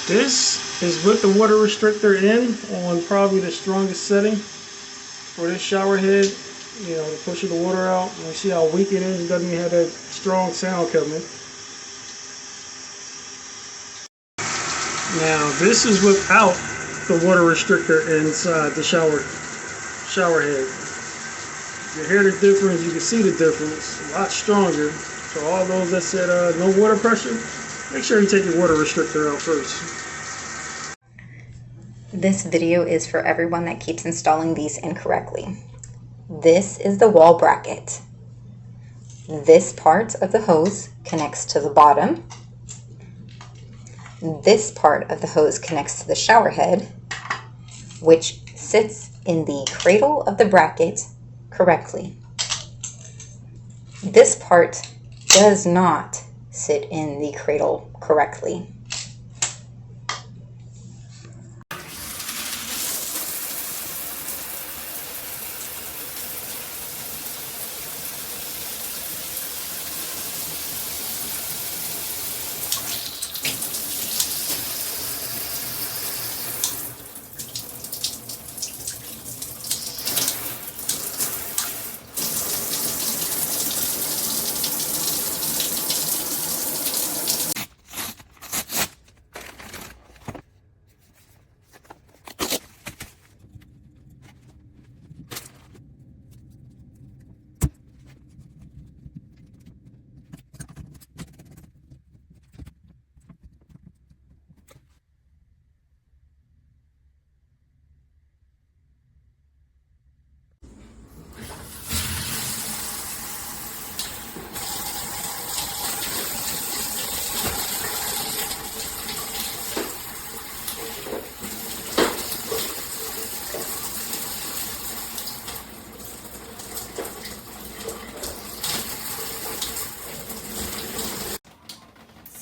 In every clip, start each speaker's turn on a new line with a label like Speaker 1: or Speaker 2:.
Speaker 1: This is with the water restrictor in on probably the strongest setting for this shower head. You know, to push the water out. You see how weak it is. It doesn't even have that strong sound coming. Now this is without the water restrictor inside the shower head. You hear the difference, you can see the difference, a lot stronger. So all those that said no water pressure, make sure you take your water restrictor out first.
Speaker 2: This video is for everyone that keeps installing these incorrectly. This is the wall bracket. This part of the hose connects to the bottom. This part of the hose connects to the shower head, which sits in the cradle of the bracket correctly. This part does not sit in the cradle correctly.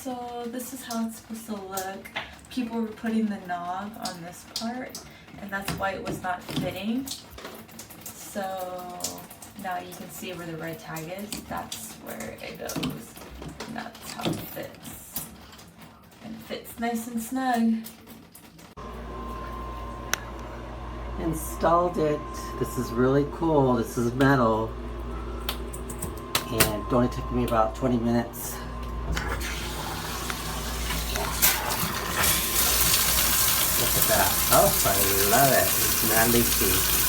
Speaker 3: So this is how it's supposed to look. People were putting the knob on this part, and that's why it was not fitting. So now you can see where the red tag is. That's where it goes. And that's how it fits. And it fits nice and snug.
Speaker 4: Installed it. This is really cool. This is metal. And it only took me about 20 minutes. Look at that. Oh, I love it. It's not leaky.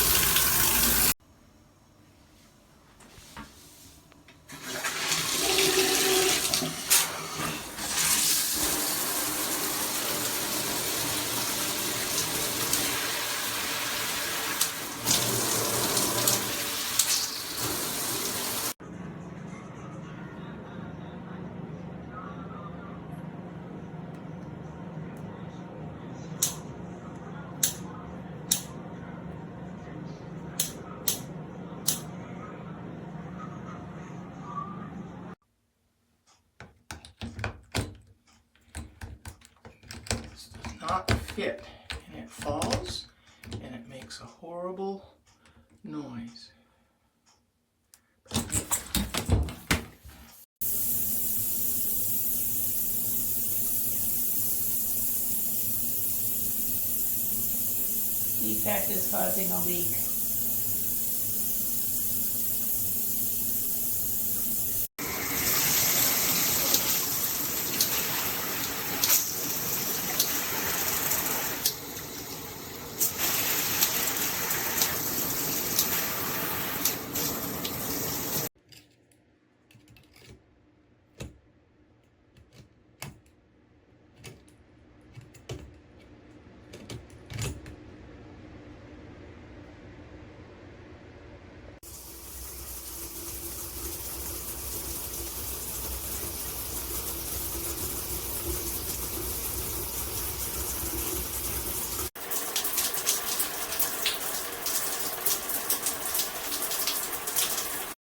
Speaker 5: Not fit, and it falls and it makes a horrible noise.
Speaker 3: Defect is causing a leak.